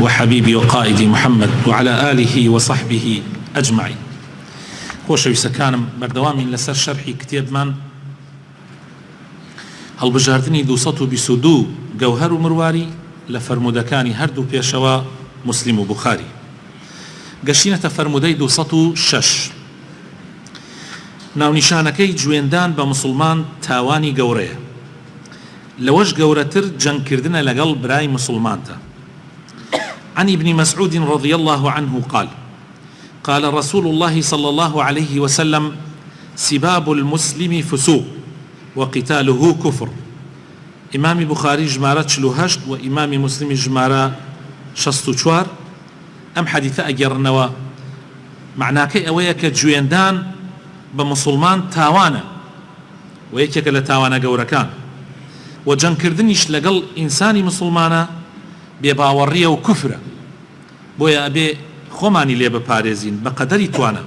وحبيبي وقائدي محمد وعلى آله وصحبه أجمعين. خۆشەویستە كانم بەردەوامی لەسەر شەرحی کتێبمان هەڵبژاردنی 222 گەوهەر و مرواری لە فەرمودەکانی هەردوو پێشەوە مسلم و بوخاری. گەشتینەتە فەرمودەی 206. ناونیشانەکەی جوێندان بە مسلمان تاوانی گەورەیە، لەوەش گەورەتر جەنگکردنە لەگەڵ برای مسلمانتە. عن ابن مسعود رضي الله عنه قال قال رسول الله صلى الله عليه وسلم سباب المسلم فسوق وقتاله كفر. إمام بخاري جمارة 48 وإمام مسلم جمارة 64. أم حديث أجرنوا معناك أويك جويندان بمسلمان تاوانا ويكك لتاوانا قوركان وجنكردنيش لقل إنساني مسلمانا بباورية وكفرة بويا أبي خۆمانی لێ بپارێزین بە قەدەری توانە.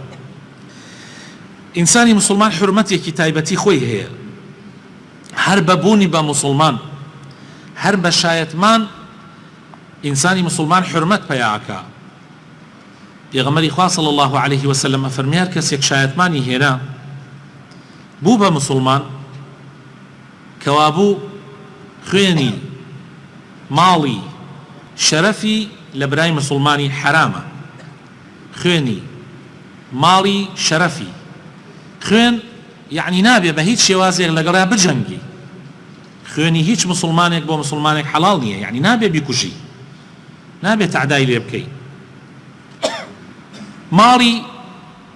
ئینسانی مسلمان حرمەتێکی تایبەتی خۆی هەیە، هەر بەبوونی بە مسلمان هەر بە شایەتمان ئینسانی مسلمان حرمەت پەیاکە. پێغەمبەری خوا صلی الله عليه وسلم ئەفەرمێ هەر کەسێک شایەتمانی هێنا بوو بە مسلمان کەوابوو خوێنی ماڵی شەرەفی لە برای مسلمانی حرامە. خوێنی ماڵی شەرەفی، خوێن یعنی نابێ بە هیچ شێوازێک لەگەڵا بجەنگی. خوێنی هیچ مسلمانێک بۆ مسلمانێک حەڵاڵ نییە، یعنی نابێ بیکوژی، نابێت تعدای لێ بکەی. ماڵی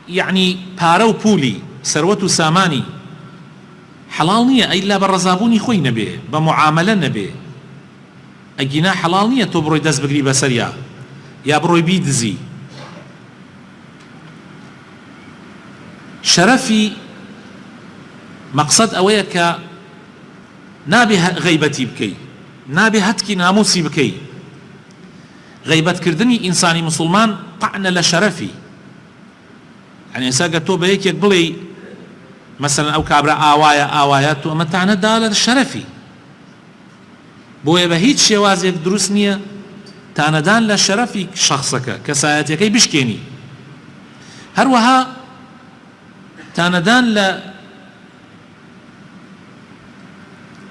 یعنی پارە و پولی سەروەت و سامانی حەڵاڵ نییە ئەیلا بە ڕەزابوونی خۆی نەبێ، بە معاملە نەبێ. ئەگینا حەڵاڵ نییە تۆ بڕۆی دەست بگری بەسەریا یا بڕۆی بیدزی. شەرەفی مەقسەد ئەوەیە کە نابێ غەیبەتی بکەی، نابێ هەتکی ناموسی بکەی. غەیبەتکردنی ئینسانی مسلمان طعنە لە شەرەفی. یعنی ئێستا گە تۆ بە یەکێک بڵێ مەسەلەن ئەو کابرا ئاوایە تۆ ئەمە تانەدا لە شەرەفی. بۆیە بە هیچ شێوازێک دروست نییە تانەدان لە شەرەفی شەخصەکە کەسایەتەکەی بشکێنی. هەروەها تانەدان لە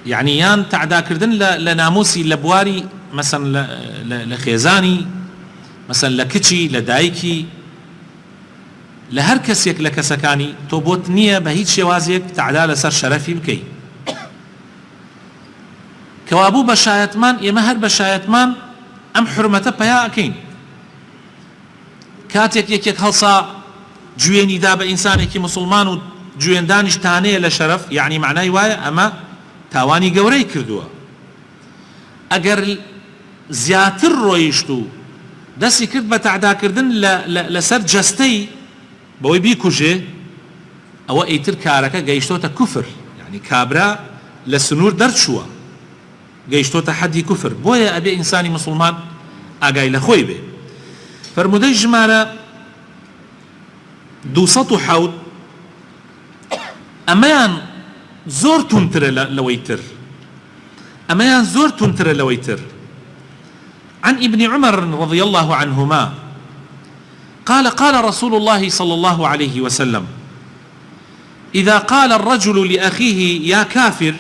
یعنی یان تعداکردن لە ناموسی لە بواری مەسەن لە خێزانی، مەسەن لە کچی، لە دایکی، لە هەر کەسێک لە کەسەکانی تۆ بۆت نییە بە هیچ شێوازێک تعدا لەسەر شەرەفی بکەی. کەوابوو بە شایەتمان ئێمە هەر بە شایەتمان ئەم حرمەتە پەیا ئەکەین. کاتێک یەکێک هەڵسا گوێنی دا بە ئینسانێکی مسلمان و گوێندانیش تانەیە لە شەرەف، یعنی معنای وایە ئەمە تاوانی گەورەی کردووە. ئەگەر زیاتر ڕۆیشت و دەستی کرد بە تعداکردن لەسەر جەستەی بەوەی بیکوژێ، ئەوە ئیتر کارەکە گەیشتۆتە کوفر، یعنی کابرا لە سنوور دەرچووە، گەیشتۆتە حەدی کوفر. بۆیە ئەبێ ئینسانی مسلمان ئاگای لە خۆی بێ. فەرمودەی ژمارە 207 ئەمەیان زۆر تونترە لەوەی تر، ئەمەیان زۆر تونترە لەوەی تر. عن ابن عمر رضي الله عنهما قال قال رسول الله صلى الله عليه وسلم إذا قال الرجل لأخيه يا كافر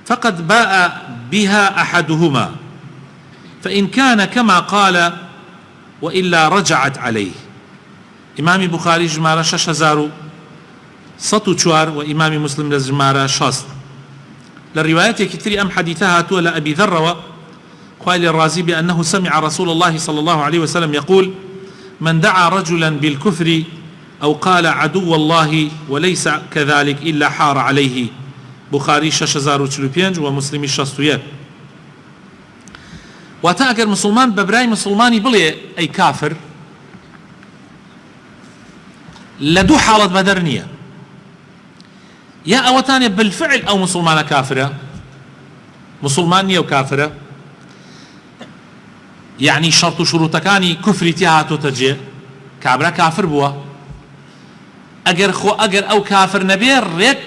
فقد باء بها أحدهما فإن كان كما قال وإلا رجعت عليه. إمام بخاري جمارة 6104 وإمام مسلم جمارة 60. للروايات كتير أم حديثها تولى أبي ذر قال الرازي بأنه سمع رسول الله صلى الله عليه وسلم يقول من دعا رجلا بالكفر أو قال عدو الله وليس كذلك إلا حار عليه. بخاري 6045 ومسلم 61. واتا اگر مسلمان ببراي مسلماني بلي اي كافر لدو حالة بدرنية، يا اوتاني بالفعل او مسلمانة كافرة، مسلمانية وكافرة، يعني شرط شروطكاني كفري تيهاتو تجي كابرا كافر بوا. اگر او كافر نبير ريك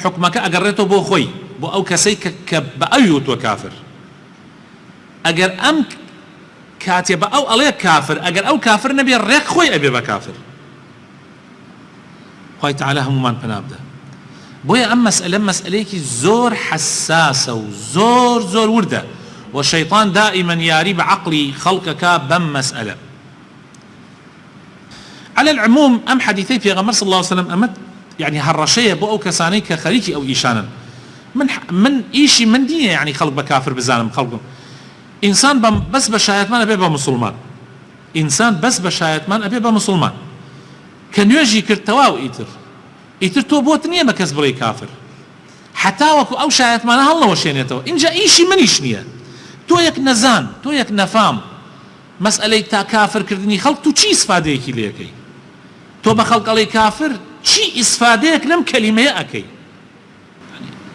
حكمك اقريته بو خوي بو او كسي بأيوت وكافر. اگر ام كاتێ بە ئەو ئەڵێ کافر ئەگەر ئەو کافر نەبێ ڕێک خۆی ئەبێ بە کافر خوای تعالی هەمومان پەنا بدە. بۆیە ئەم مەسئلە مەسئلەیەکی زۆر حساسە و زۆر وردە و شەیطان دائما یاری بە عەقڵی خەڵکەکە بەم مەسئلە. على العموم ئەم حەدیثەی پێغەمبەر صلی الله عليه وسلم ئەمە يعني هەڕەشەیە بۆ ئەو کەسانەی کە خەریکی ئەو ئیشانن. من ئیشی من نییە يعني خەڵک بە کافر بزانم خەڵکم. ئینسان بەس بە شایەتمان ئەبێ بە مسلمان. ئینسان بەس بە شایەتمان ئەبێ بە مسلمان. کە نوێژی کرد تەواو ئیتر تۆ بۆت نییە بە کەس بڵێ کافر. حتا وەکو ئەو شایەتمانە هەڵنەوەشێنێتەوە. اینجا ئیشی منیش نییە. تۆ یەک نەزان، تۆ یەک نەفام مەسئلەی تا کافرکردنی خەڵک تو چی ئیسفادەیەکی لێەکەی؟ تۆ بە خەڵکەڵی کافر چی ئیسفادەیەک لەم کەلیمەیە ئەکەی؟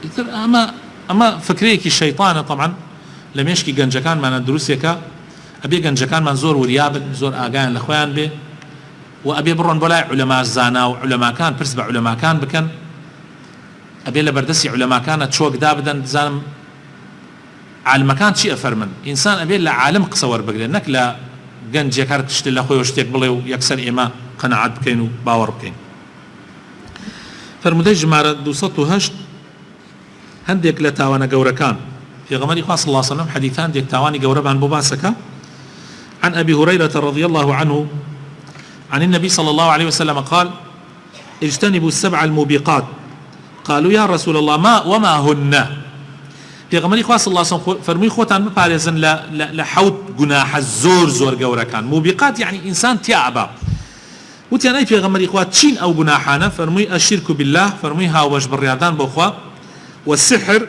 ئیتر ئەمە فکرەیەکی شەیطانە طبعا لە مێشکی گەنجەکانمانە دروستێکە ئەبێ گەنجەکانمان زۆر وریابن زۆر ئاگایان لە خۆیان بێ و ئەبێ بڕۆن بۆ لای عولەما زانا و عولەماکان پرس بە عولەماکان بکەن ئەبێ لە بەردەستی عولەماکانە چۆکدا بدەن بزانم عالمەکان چی ئەفەرمن. ئینسان ئەبێ لە عالم قسە وەربگرێت نەک لە گەنجێک هەر شتێک لە خۆی شتێک بڵێ و یەکسەر ئێمە قەنەعەت بکەین و باوەڕ بکەین. فەرموودەی ژمارە 208 هەندێک لە تاوانە گەورەکان پێغەمبەری خوا صلی الله عليه وسلم حەدیثان دێک تاوانی گەورەبان بۆ باسەکە. عن أبي هريرة رضي الله عنه عن النبي صلى الله عليه وسلم قال اجتنبوا السبع الموبقات قالوا يا رسول الله ما وما هن. پێغەمبەری خوا صلی الله عليه وسلم فەرمووی خۆتان بپارێزن لە حەوت گوناحە زۆر گەورەکان. موبقات يعني ئینسان تیا ئەبا. وتیان ئەی پێغەمبەری خوا چین ئەو گوناحانە؟ فەرمووی الشرك بالله، فەرمووی هاوبەش بڕیاردان بۆ خوا، والسحر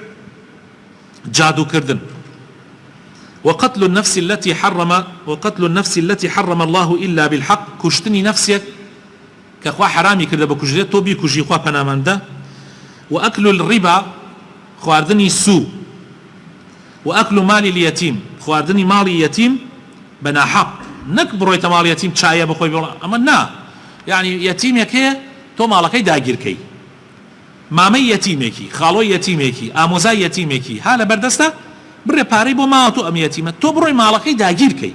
جادوکردن، وقتل النفس التي حرم الله إلا بالحق، كشتني نفسك كخوا حرامي كرده بكجريت تو بيكجي خوا پنامنده، وأكل الربا خواردني سو، وأكل مال اليتيم خواردني مال يتيم بنا حق. نك برويت مال يتيم چايه بخوي بيقول اما نا يعني يتيم يكي تو مالكي داگيركي مامي يتيمكي خالو يتيمكي اموزا يتيمكي حاله بردسته بره پاري بو ما تو ام يتيمه تو بروي مالكي داگيركي.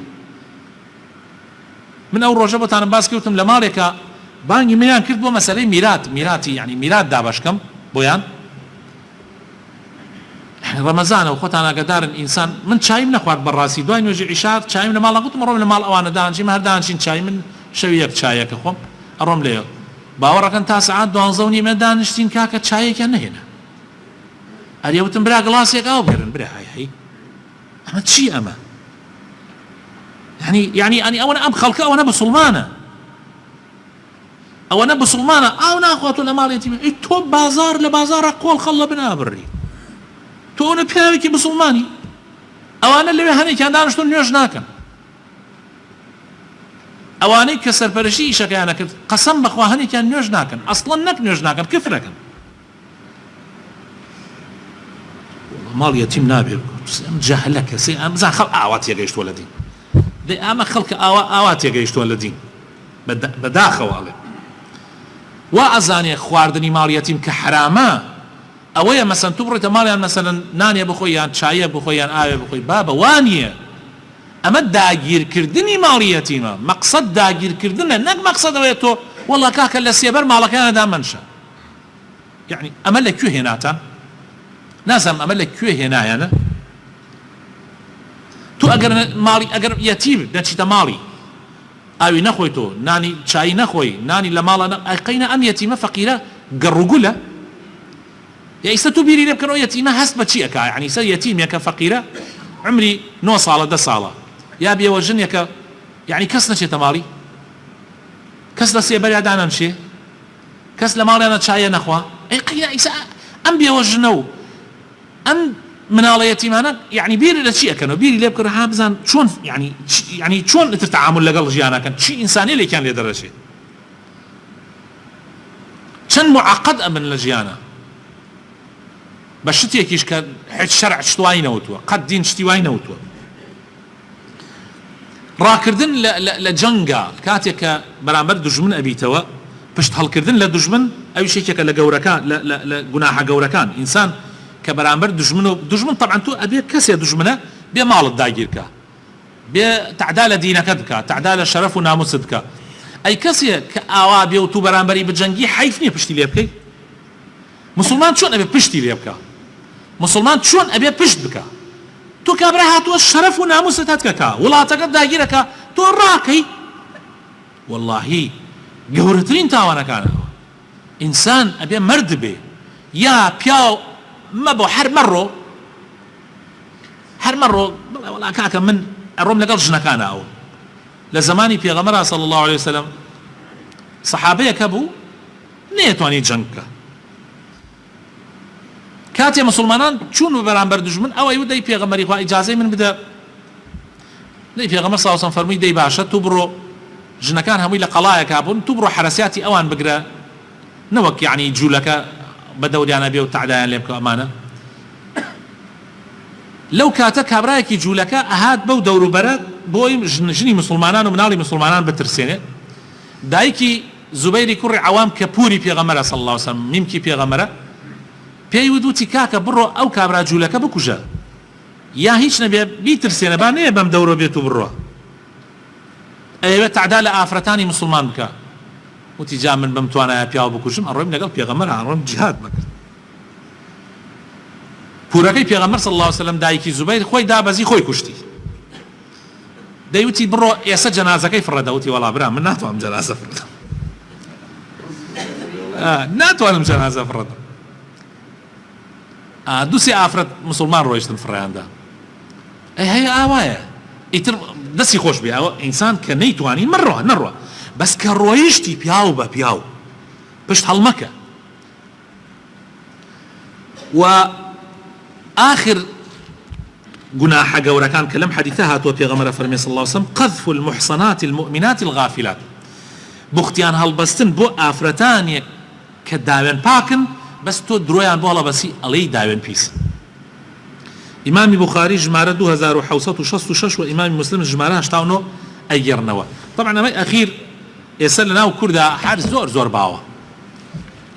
من اول روجه بتان باس كوتم لمالك بانگي ميان كرد بو مساله ميراثي يعني ميراث دابشكم بويان رمضان و خۆتان ئاگادارن ئینسان من چایم نەخوارد بەڕاستی دوای نوێژی عیشا چایم لە ماڵ نەگوتم ڕۆم لە ماڵ ئەوانە دانشین هەر دانشین چای من شەوی یەک چایەکە خۆم ئەڕۆم لێ باوەڕەکەن تا سەعات 12:30 دانیشتین کاکە چایەکیان نهێنا ئەرێ وتم برا گڵاسێک ئاو بگرن برا هەی ئەمە چی ئەمە يعني ئەوەنە ئەم خەڵکە ئەوەنە بسڵمانە ئاو ناخواتۆ لە ماڵ یەتیمە ئەی تۆ بازار لە بازارە قۆڵ خەڵ لە بنابڕی تۆ ئەوە پیاوێکی مسلمانی ئەوانە لەوێ هەنێکیان دانیشتون نوێژ ناکەن ئەوانەی کە سەرپەرشتی ئیشەکەیان نەکرد قەسەم بەخوا هەنێکیان نوێژ ناکەن ئەسڵەن نەک نوێژ ناکەن کفرەکەن ماڵ یەتیم نابێت جەهلەکە سێ ئەمزان خەڵ ئاوا تێگەیشتووە لە دین دەی ئەمە خەڵکە ئاوا تێگەیشتووە لە دین بەداخەواڵێ وا ئەزانێ خواردنی ماڵ یەتیم کە حرامە ئەوەیە مەسەن تو بڕۆیتە ماڵیان مەسەلەن نانێ بخۆی یان چایە بخۆی یان ئاوێ بخۆی بابە وانیە ئەمە داگیرکردنی ماڵی یەتیمە مەقسەد داگیرکردنە نەک مەقسەد ئەوەیە تۆ وەڵا کاکە لە سێبەر ماڵەکانەدا منشە یعنی ئەمە لەکوێ هێناتان نازانم ئەمە لەکوێ هێنایانە تو ئەگەر یەتیم نەچیتە ماڵی ئاوی نەخۆی تۆ نانی چایی نەخۆی نانی لە ماڵە ئەقەینە ئەم یەتیمە فەقیرە گەڕوگولە يا إستو بيري لك كانوا يتيمة حسب شيء يعني سر يتيم يك فقيرة عمري 9 صالة 10 صالة يا بي وجن يك يعني كسنا شيء تماري كسنا سيبري عدانا شيء كس لمالي أنا شاية نخوا أي قيا إيسا أم بي وجنو أم من على يتيم أنا يعني بيري لشيء كانوا بيري لك كانوا بزان شون يعني شون تتعامل لقل جيانا كان شيء إنساني اللي كان لدرجة شن معقد أمن لجيانا بەشتێکیش کە هیچ شەرع شتوای نەوتووە قەت دین شتیوای نەوتووە ڕاکردن لە جەنگا کاتێک کە بەرامبەر دوژمن ئەبیتەوە پشت هەڵکردن لە دوژمن ئەو شتێکە لە گەورەکان لە گوناحە گەورەکان ئینسان کە بەرامبەر دوژمن طبعا تۆ ئەبێ کەسێ دوژمنە بێ ماڵت داگیرکە بتعدال دينك بك تعدال شرف وناموسك اي كسي كاوا بيو تو برانبري بجنگي حيفني بشتي ليبكي مسلمان شلون ابي بشتي ليبكا مسلمان شلون ابي بشت بك تو كابرها تو الشرف وناموستك ولا تقد دايرك تو راكي والله جورترين تاوانا كان انسان ابي مرد به يا بياو ما بو هر مره والله كاكا من الروم لقل جنكان او لزماني في غمرة صلى الله عليه وسلم صحابيه كبو نيتواني جنكا كاتي مسلمانان چون برانبر دجمن او ايو دي في غمري خو اجازه من بدا دي في غمر صلى الله عليه وسلم فرمي دي باشا تبرو جنكان همي لقلايا كابون تبرو حرسياتي اوان بقرا نوك يعني جولك بدوري انا بيو تعدايا ليبك امانه لو كاتا كابرايكي جولكا اهات بو دورو برد بوي جني مسلمانان ومنالي مسلمانان بترسينه دايكي زبيري كوري عوام كبوري بيغمره صلى الله عليه وسلم ميمكي بيغمره بيودوتي كاكا برو او كابرا جولكا بكوجا يا هيش نبي بيترسينه بانه بم دورو بيتو برو ايوه تعدال افرتاني مسلمان بك وتجا من بمتوانا بياو بكوجم الروم نقل بيغمره الروم جهاد مكر پورەکەی پێغەمبەر صلی الله عليه وسلم دایکی زوبەیر خۆی دابەزی خۆی کوشتی دەیوتی بڕۆ ئێستا جەنازەکەی فڕە دەوتی وەڵا برا من ناتوانم جەنازە فڕدەم ناتوانم جەنازە فڕدەم دووسێ ئافرەت مسلمان ڕۆیشتن فڕیاندا ئەی هەیە ئاوایە ئیتر دەستی خۆش بێ ئەوە ئینسان کە نەیتوانی نەڕۆ بەس کە ڕۆیشتی پیاو بە پیاو پشت هەڵمەکە و آخر جناح جورا كان كلام حديثها تو بيغمر فرمي صلى الله عليه وسلم قذف المحصنات المؤمنات الغافلات بختيان هالبستن بو آفرتان كداوين باكن بس تو درويان بولا بسي علي داوين بيس إمام بخاري جمارة 2666 وإمام مسلم جمارة هشتاونو أيرنوا طبعا ما أخير يسألنا وكردا حار زور باوا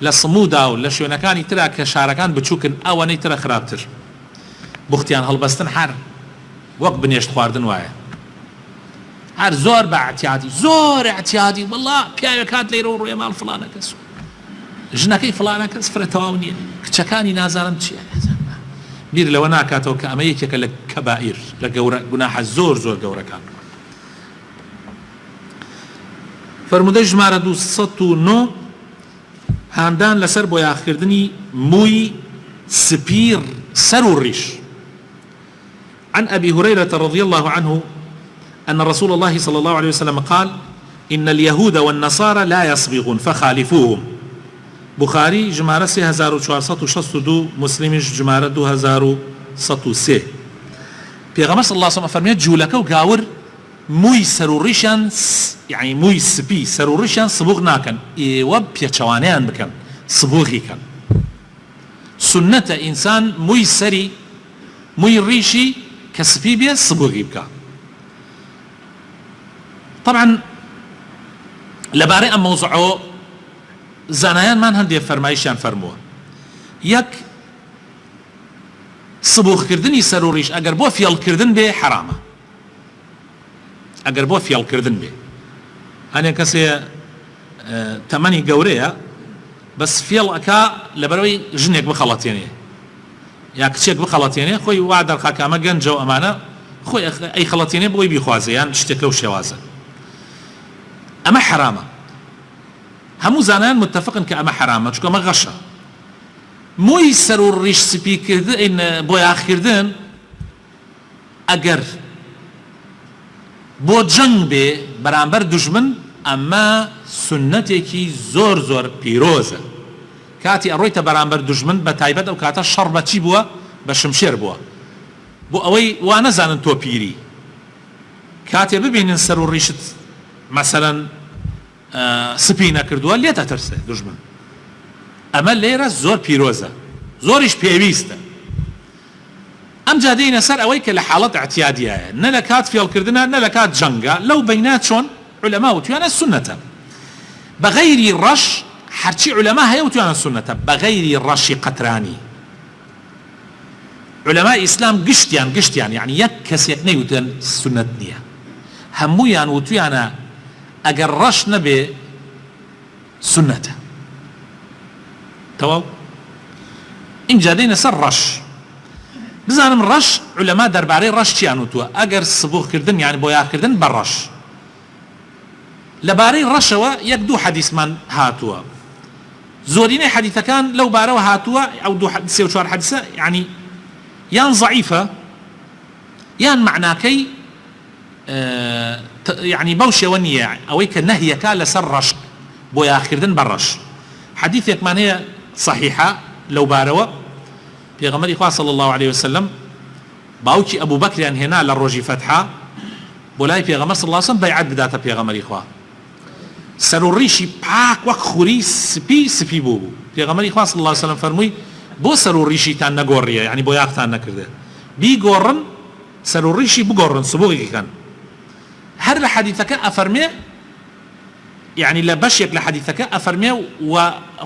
لصمودا ولا شو كان ترى كشاركان بتشوكن أو أني ترى خرابتر بختيان هالبستن حار وقت بنيشت خواردن واعي حار زور زور اعتيادي والله بيا كاد ليرو روي مال فلانه كسو جنكي فلانه كس فرتاوني كشكاني نازارم شي بير لو انا كاتو كاميك كلك كبائر لجورا جناح زور جورا كان فرمودج ماردو سطو نو هاندان لسر بو ياخردني موي سبير سرو الريش عن أبي هريرة رضي الله عنه أن رسول الله صلى الله عليه وسلم قال إن اليهود والنصارى لا يصبغون فخالفوهم بخاري جمارة 3462 مسلم جمارة 2103 پیغمبر صلى الله عليه وسلم فرميت جولك وقاور موي سروريشان يعني موي سبي سروريشان صبغ ناكن وب بيتشوانيان بكن صبغي كان سنة إنسان موي سري موي ريشي كسبي بيه صبغي بك طبعا لباري أم موضوعه زانایان من هەندێک فەرمایشیان فەرمووە یەک سبووخکردنی سەر و ڕیش ئەگەر بۆ فێڵکردن بێ حرامە ئەگەر بۆ فێڵکردن بێ هەنێک کەسێ تەمەنی گەورەیە بەس فێڵ ئەکا لەبەرەوەی ژنێک بخەڵەتێنێ یا کچێک بخەڵەتێنێ خۆی وا دەرخا کە ئەمە گەنجە و ئەمانە خۆی ئەی خەڵەتێنێ بۆی بیخوازێ یان شتێک لەو شێوازە ئەمە حرامە هەموو زانایان متفقن کە ئەمە حرامە چونکە ئەمە غەشە مووی سەر و ڕیش سپیکردن بۆ یاخکردن ئەگەر بۆ جەنگ بێ بەرامبەر دوژمن ئەمە سنەتێکی زۆر زۆر پیرۆزە کاتی ئەڕۆیتە بەرامبەر دوژمن بە تایبەت ئەو کاتە شەڕ بە چی بووە بە شمشێر بووە بۆ ئەوەی وا نەزانن تۆ پیری کاتێ ببینن سەر و ڕیشت مەسەلەن سپی نەکردووە لێتە ترسێ دوژمن ئەمە لێرە زۆر پیرۆزە زۆریش پێویستە ئەم جادەینە سەر ئەوەی کە لە حاڵەت اعتیادیایە نە لە کات فێڵکردنە نە لە کات جەنگە لەو بەینات چۆن عولەما وتویانە سونەتە بەغەیری ڕەش هەرچی عولەما هەیە وتویانە سونەتە بەغەیری ڕەشی قەترانی علماء إسلام قشتيان يعني يك كسيك نيوتن سنة نية همويان وتويانا أجر رش نبي سنته تمام إن جادين سر رش بزانم رش علماء درباري رش چیان وتووە ئەگەر سبوغ کردن يعني بۆیاکردن بەڕەش لەبارەی ڕەشەوە یەک دوو حەدیثمان هاتووە زۆرینەی حەدیثەکان لەو بارەوە هاتووە ئەو دوو سێ و چوار حەدیثە يعني یان ضعیفە یان معناکەی يعني بەو شێوە نییە ئەوەی کە نەهیەکە لەسەر ڕەش بۆیاکردن بەڕەش حەدیثێکمان هەیە صحیحە لەو بارەوە پێغەمبەری خوا صلی الله عليه وسلم باوکی ئەبوو بەکریان هێنا لە ڕۆژی فەتحا بۆ لای پێغەمبەر صلی الله عليه وسلم بەیعەت بداتە پێغەمبەری خوا سەر و ڕیشی پاک وەک خوری سپی بوو پێغەمبەری خوا صلی الله عليه وسلم فەرمووی بۆ سەر و ڕیشیتان نەگۆڕیە یعنی بۆ یاقتان نەکردێ بیگۆڕن سەر و ڕیشی بگۆڕن سبوغی کەن هەر لە حەدیثەکە ئەفەرمێ يعني لە بەشێک لە حەدیثەکە ئەفەرمێ و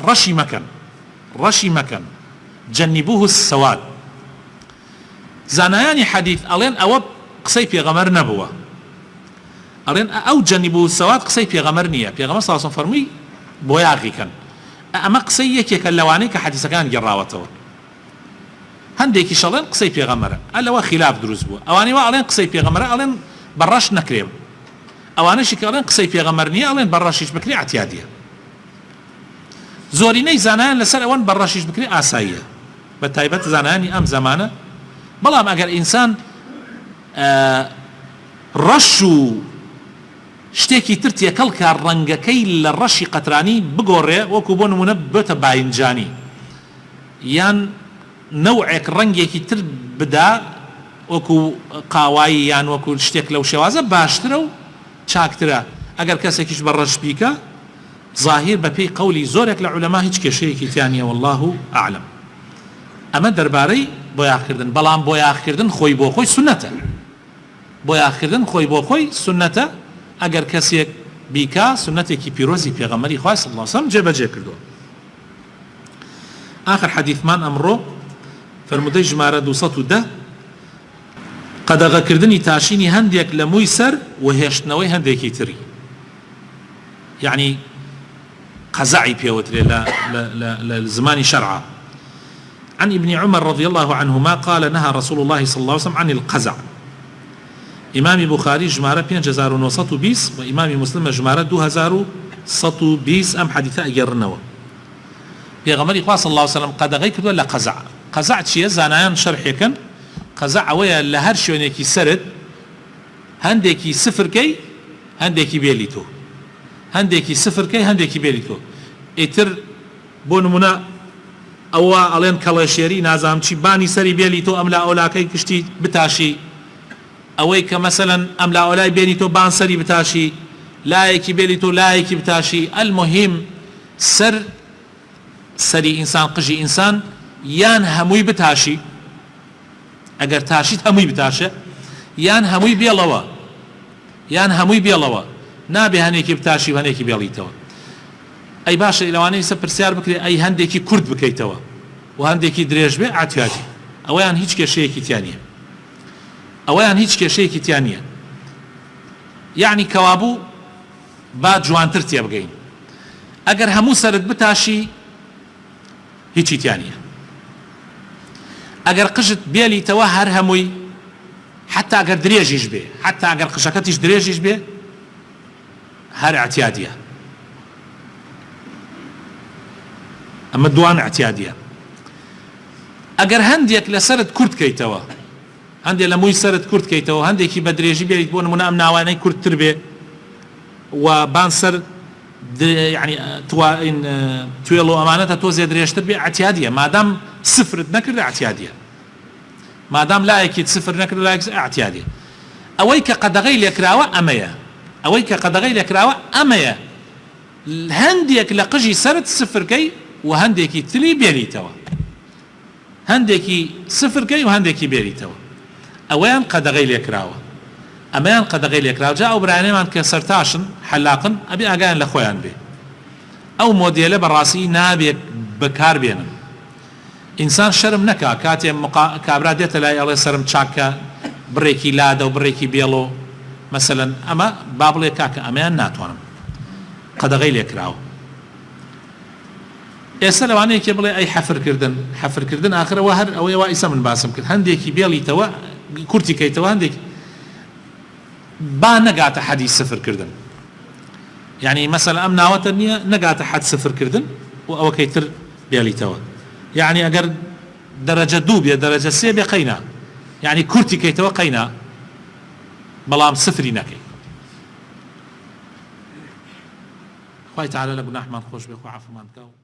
ڕەشی مەکەن جنبوه السواد زانایانی حديث ألين أو قصي في غمر نبوة ألين أو جنبوه السواد قصي في غمر نية في غمر صلى الله عليه وسلم فرمي بوياغي كان أما قصي يكيك اللواني كحديث كان جراوته هنديك شلون قصي في غمر ألا وخلاف دروز بو أواني وألين قصي في غمر ألين براش نكريم أواني شك ألين قصي في غمر نية ألين براشيش بكري اعتيادية زوريني زانان لسر أوان براشيش بكري آساية بتايبت زاناني أم زمانة بلام أجر إنسان رشو شتێکی ترتیە کەڵکە ڕەنگەکەی لە ڕەشی قەترانی بگۆڕێ وەکو بۆ نمونە بێتە باینجانی یان نەوعێک ڕەنگێکی تر بدا وەکو قاوایی یان وەکو شتێک لەو شێوازە باشترە و چاکترە ئەگەر کەسێکیش بە ڕەش بیکە ظاهیر بە پێی قەولی زۆرێک لە عولەما هیچ کێشەیەکی تیانە والله ئەعلم ئەمە دەربارەی بۆیاکردن بەڵام بۆیاکردن خۆی بۆ خۆی سنەتە بۆیاکردن خۆی بۆ خۆی سنەتە ئەگەر کەسێک بیکا سنەتێکی پیرۆزی پێغەمبەری خوا صلی الله علیه وسلم جێبەجێ کردووە آخر حەدیثمان ئەمڕۆ فرمودەی ژمارە 210 قەدەغەکردنی تاشینی هەندێک لە مووی سەر و هێشتنەوەی هەندێکی تری یعنی قەزعی پێوترێ لە زمانی شەرعا عن ابن عمر رضي الله عنهما قال نهى رسول الله صلى الله عليه وسلم عن القزع إمام بخاري جمارة 5920 وإمام مسلم جمارة 2120 أم حديثة أجرنوا بيغمر إخوة صلى الله عليه وسلم قد غيكت ولا قزع قزع شيء زانيان شرحي كان قزع ويا لهر شونيكي سرد هنديكي صفر كي هنديكي بيليتو هنديكي صفر كي هنديكي بيليتو اتر بون منا ئەوە ئەڵێن کەڵێشێری نازام چی بانی سەری بێلی تۆ ئەم لا ئەولاکەی کشتی بتاشی ئەوەی کە مەسەلەن ئەم لا ئەولای بێنی تۆ بان سەری بتاشی لایەکی بێلی تۆ لایەکی بتاشی المهم سەری ئینسان قژی ئینسان یان هەمووی بتاشی ئەگەر تاشیت هەمووی بتاشە یان هەمووی بێڵەوە نابێ هەنێکی بتاشی و هەنێکی بێڵیتەوە ئەی باشە لەوانەیە سە پرسیار بکرێ ئەی هەندێکی کورد بکەیتەوە و هەندێکی درێژ بێ ئاتیاتی ئەوەیان هیچ کێشەیەکی تیان نییە یعنی کەوابوو با جوانتر تێ بگەین ئەگەر هەموو سەرت بتاشی هیچی تیان نییە ئەگەر قژت بێلیتەوە هەر هەمووی حتا ئەگەر درێژیش بێ حتا ئەگەر قژەکەتیش درێژیش بێ هەر ئەعتیادیە ئەمە دوان ئەعتیادیە ئەگەر هەندێک لەسەرت کورت کەیتەوە هەندێک لە مووی سەرت کورت کەیتەوە هەندێکی بە درێژی بێریت بۆ نمونە ئەم ناوانەی کورتتر بێ و بان سەر يعني توێڵ و ئەمانەتە تۆ زێ درێژتر بێ ئەعتیادیە مادام سفرت نەکردە ئەعتیادیە مادام لایەکیت سفر نەکردە لایەک ئەعتیادیە ئەوەی کە قەدەغەی لێکراوە ئەمەیە هەندێک لە قژی سەرت سفرکەی و هەندێکی تری بێریتەوە هەندێکی سفرکەی و هەندێکی بێریتەوە ئەوەیان قەدەغەی لێکراوە ئەمەیان قەدەغەی لێکراوە جا ئەو برانەیەمان کە سەرتاشن حەلاقن ئەبێ ئاگایان لە خۆیان بێ ئەو مۆدێلە بەڕاستی نابێت بەکار بێنن ئینسان شەرم نەکا کاتێ کابرا دێتە لای ئەڵێ سرم چاکە بڕێکی لادە و بڕێکی بێڵۆ مەسەلەن ئەمە با بڵێ کاکە ئەمەیان ناتوانم قەدەغەی لێکراوە. ئێستا لەوانەیەکێ بڵێ ئەی حەفرکردن ئاخرەوە هەر ئەوەی وا ئیسا من باسم کرد هەندێکی بێڵیتەوە کورتی کەیتەوە هەندێک با نەگاتە حەدی سفرکردن، یعنی مەسەلە ئەم ناوەتە نییە نەگاتە حەد سفرکردن و ئەوە کەیتر بێڵیتەوە، یعنی ئەگەر دەرەجە 2 بێ دەرەجە 3 بێ قەینا، یعنی کورتی کەیتەوە قەینا بەڵام سفری نەکەی. خوای تعالی لە گوناحمان خۆش بێ و عەفومان بکە.